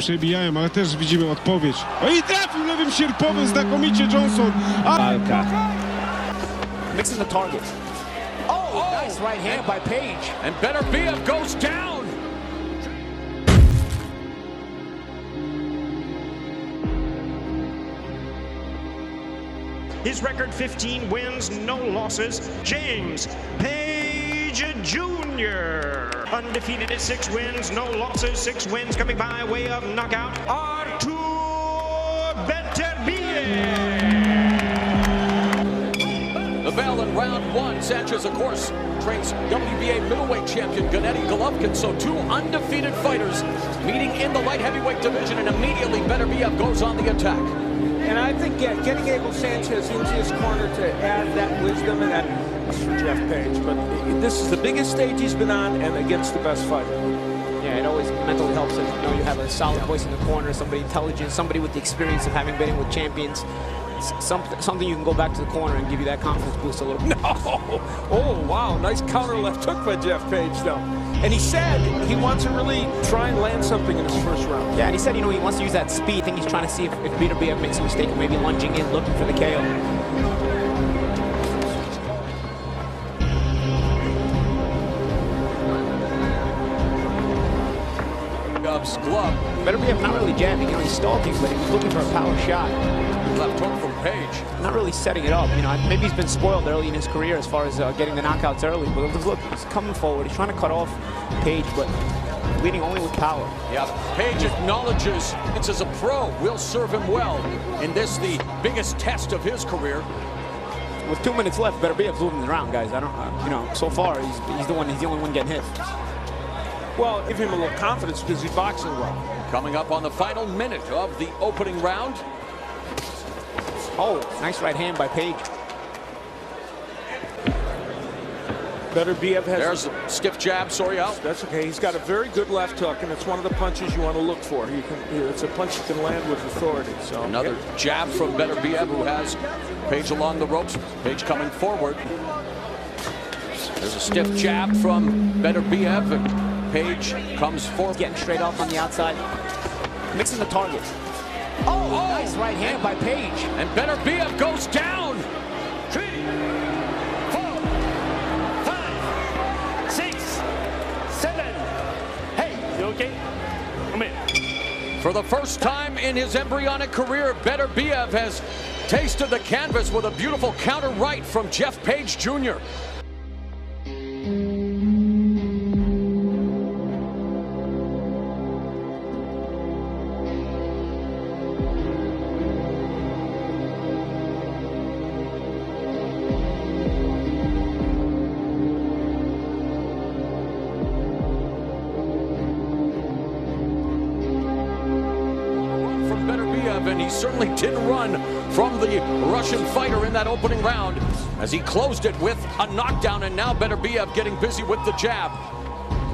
przebijają, ale też widzimy odpowiedź. O i trafił lewym sierpowym znakomicie Johnson. Walka. Mixing the target. Oh, nice right hand by Page. And BETERBIEV goes down. His record 15 wins, no losses. James Page Jr. Undefeated at 6 wins, no losses, 6 wins coming by way of knockout. BETERBIEV. The bell in round 1. Sanchez, of course, trains WBA middleweight champion Gennady Golovkin. So 2 undefeated fighters meeting in the light heavyweight division, and immediately BETERBIEV goes on the attack. And I think, yeah, getting Abel Sanchez into his corner to add that wisdom and that for Jeff Page. But this is the biggest stage he's been on, and against the best fighter. Yeah, it always mentally helps if you know you have a solid voice in the corner, somebody intelligent, somebody with the experience of having been in with champions. Something you can go back to the corner and give you that confidence boost a little bit. No! Oh, wow, nice counter left hook by Jeff Page, though. And he said he wants to really try and land something in his first round. Yeah, and he said, you know, he wants to use that speed. I think he's trying to see if BETERBIEV makes a mistake, maybe lunging in, looking for the KO. Glove. BETERBIEV not really jamming, you know, he's stalking, but he's looking for a power shot. Left hook from Page. Not really setting it up, you know, maybe he's been spoiled early in his career as far as getting the knockouts early, but look, he's coming forward, he's trying to cut off Page, but leading only with power. Yeah, Page acknowledges it's as a pro will serve him well in this, the biggest test of his career. With 2 minutes left, BETERBIEV's losing the round, guys. I don't, you know, so far he's the only one getting hit. Well, give him a little confidence because he's boxing well. Coming up on the final minute of the opening round. Oh, nice right hand by Page. BETERBIEV has... There's a stiff jab, sorry, out. That's okay. He's got a very good left hook, and it's one of the punches you want to look for. It's a punch you can land with authority. So another jab from BETERBIEV, who has Page along the ropes. Page coming forward. There's a stiff jab from BETERBIEV, and Page comes forward. Getting straight off on the outside. Mixing the target. Oh, nice right hand by Page. And BETERBIEV goes down. 3, 4, 5, 6, 7. Hey, you okay? Come in. For the first time in his embryonic career, BETERBIEV has tasted the canvas with a beautiful counter right from Jeff Page Jr. And he certainly didn't run from the Russian fighter in that opening round as he closed it with a knockdown, and now BETERBIEV getting busy with the jab.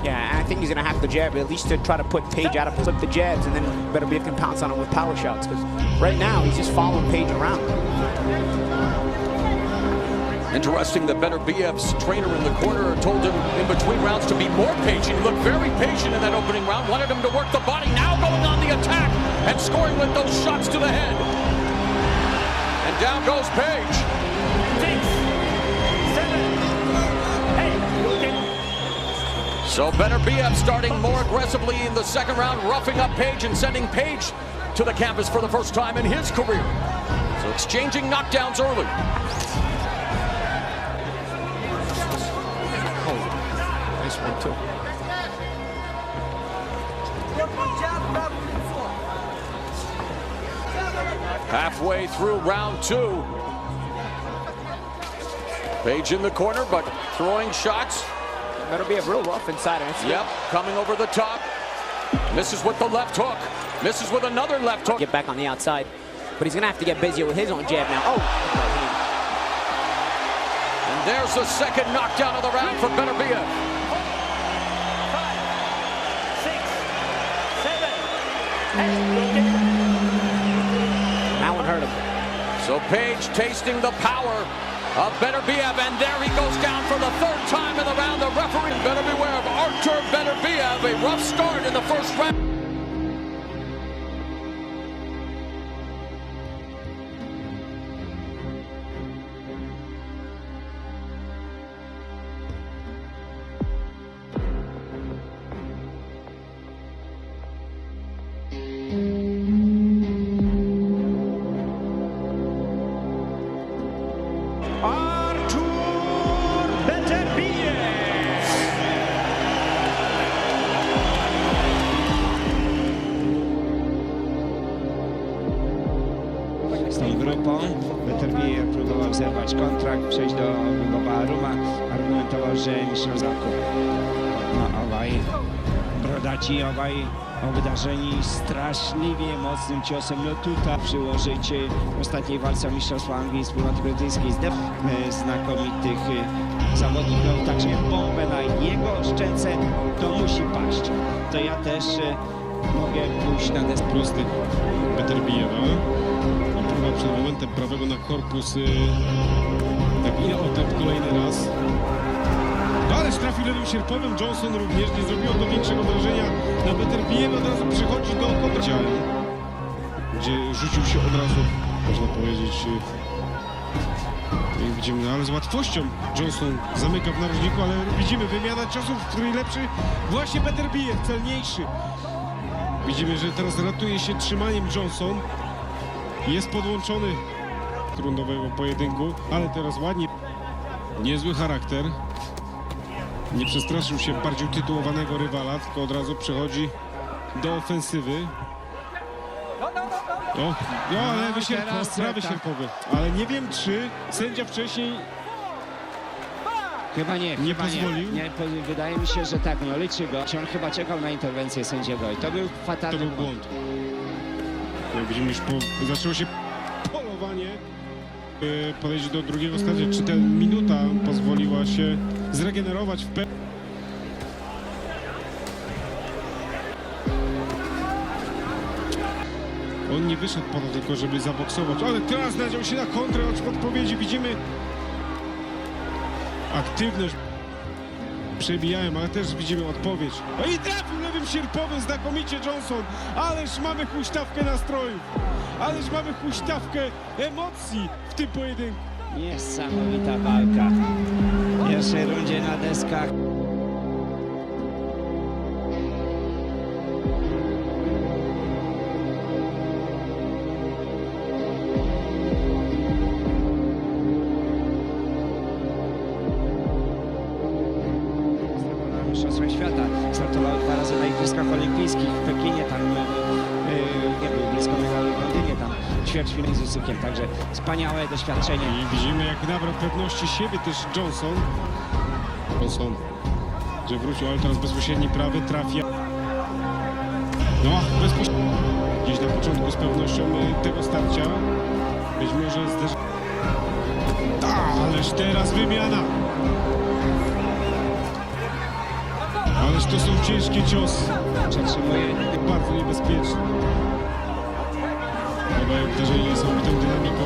Yeah, and I think he's going to have to jab at least to try to put Page out of flip the jabs, and then BETERBIEV can pounce on him with power shots, because right now he's just following Page around. Interesting that BETERBIEV's trainer in the corner told him in between rounds to be more patient. He looked very patient in that opening round, wanted him to work the body, now going on the attack and scoring with those shots to the head. And down goes Page. 6, 7, 8. So BETERBIEV starting more aggressively in the second round, roughing up Page and sending Page to the canvas for the first time in his career. So exchanging knockdowns early. Nice one, too. Halfway through round 2. Page in the corner, but throwing shots. BETERBIEV real rough inside. Yep, coming over the top. Misses with the left hook. Misses with another left hook. Get back on the outside. But he's going to have to get busier with his own jab now. Oh! And there's the second knockdown of the round for BETERBIEV. 6, 7, 8. That one hurt him. So Page tasting the power of BETERBIEV, and there he goes down for the third time in the round. The referee better beware of Artur BETERBIEV. A rough start in the first round. z tą grupą. BETERBIEV próbował zerwać kontrakt, przejść do Aruma. Argumentował, że mistrzostw zakup. No obaj brodaci, obaj obdarzeni straszliwie mocnym ciosem. No tutaj przyłożyć w ostatniej walce o mistrzostwa Anglii i wspólnoty brytyjskiej znakomitych zawodników. Także bombę na jego szczęce to musi paść. To ja też mogę pójść na deskę. Prosty BETERBIEVa. I próba przed momentem prawego na korpus. Tak ile otęp kolejny raz. Ależ trafił lewym sierpowym. Johnson również nie zrobiło to większego wrażenia na BETERBIEVa. Od razu przychodzi do kontrciała, gdzie rzucił się od razu, można powiedzieć, jak widzimy, ale z łatwością Johnson zamyka w narożniku, ale widzimy wymiana ciosów, w której lepszy właśnie BETERBIEV, celniejszy. Widzimy, że teraz ratuje się trzymaniem Johnson. Jest podłączony do rundowego pojedynku, ale teraz ładnie. Niezły charakter. Nie przestraszył się bardziej tytułowanego rywala, tylko od razu przechodzi do ofensywy. O, lewy sierpowy, prawy sierpowy. Ale nie wiem, czy sędzia wcześniej Chyba nie pozwolił. Nie, wydaje mi się, że tak, no liczy go. On chyba czekał na interwencję sędziego i to był fatalny To był błąd. Jak widzimy, już zaczęło się polowanie. Podejść do drugiego stadium. Czy ta minuta pozwoliła się zregenerować w pełni? On nie wyszedł po to tylko, żeby zaboksować, ale teraz nadział się na kontrę od odpowiedzi. Widzimy aktywność. Przebijałem, ale też widzimy odpowiedź. No i trafił lewym sierpowym znakomicie Johnson. Ależ mamy huśtawkę nastrojów. Ależ mamy huśtawkę emocji w tym pojedynku. Niesamowita walka. W pierwszej rundzie na deskach. Mistrzostwem świata. Startował 2 razy na Igrzyskach Olimpijskich w Pekinie, tam nie był blisko medalu w Londynie, tam ćwierćfinał z Usykiem, także wspaniałe doświadczenie. I widzimy, jak nabrał pewności siebie też Johnson, że wrócił, ale teraz bezpośredni prawy trafia. No, bezpośrednio. Gdzieś na początku z pewnością tego starcia. Być może zderzy... Ależ teraz wymiana. Ależ to są ciężkie ciosy. Przetrzymuje. Bardzo niebezpieczne. Obaj uderzenia niesamowitą dynamiką.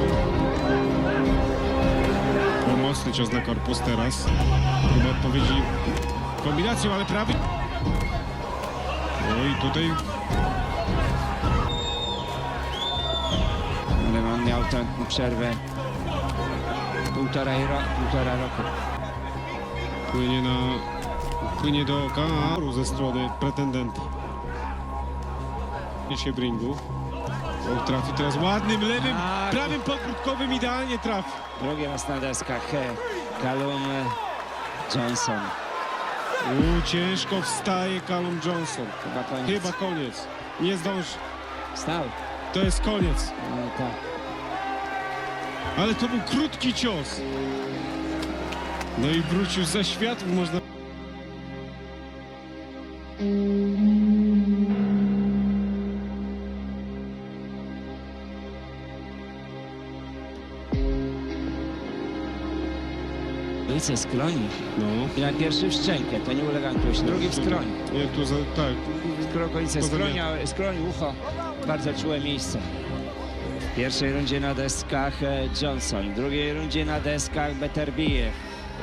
Mocny cios na korpus teraz. Chyba odpowiedzi kombinacją, ale prawy. No i tutaj... Ale on miał tę przerwę półtora roku. Płynie do oka ze strony pretendenta. Się w ringu. O, trafi teraz ładnym lewym, prawym podbródkowym, idealnie trafi. Drugi raz na deskach Callum Johnson. Ciężko wstaje Callum Johnson. Chyba koniec. Nie zdąży. Stał. To jest koniec. No, tak. Ale to był krótki cios. No i wrócił za światło, można... Ulice skroni. No. I na pierwszy w szczękę, to nie ulega wątpliwości. Drugi w skroń. Nie, tu tak. Okolice skroń, ucho. Bardzo czułe miejsce. W pierwszej rundzie na deskach Johnson. W drugiej rundzie na deskach BETERBIEV.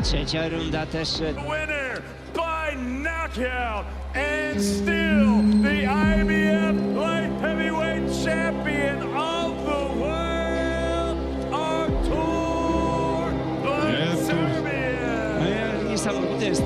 Trzecia runda też... Winner by knockout and still the IBF light heavyweight champion of the world on tour, BETERBIEV. Niesamowite jest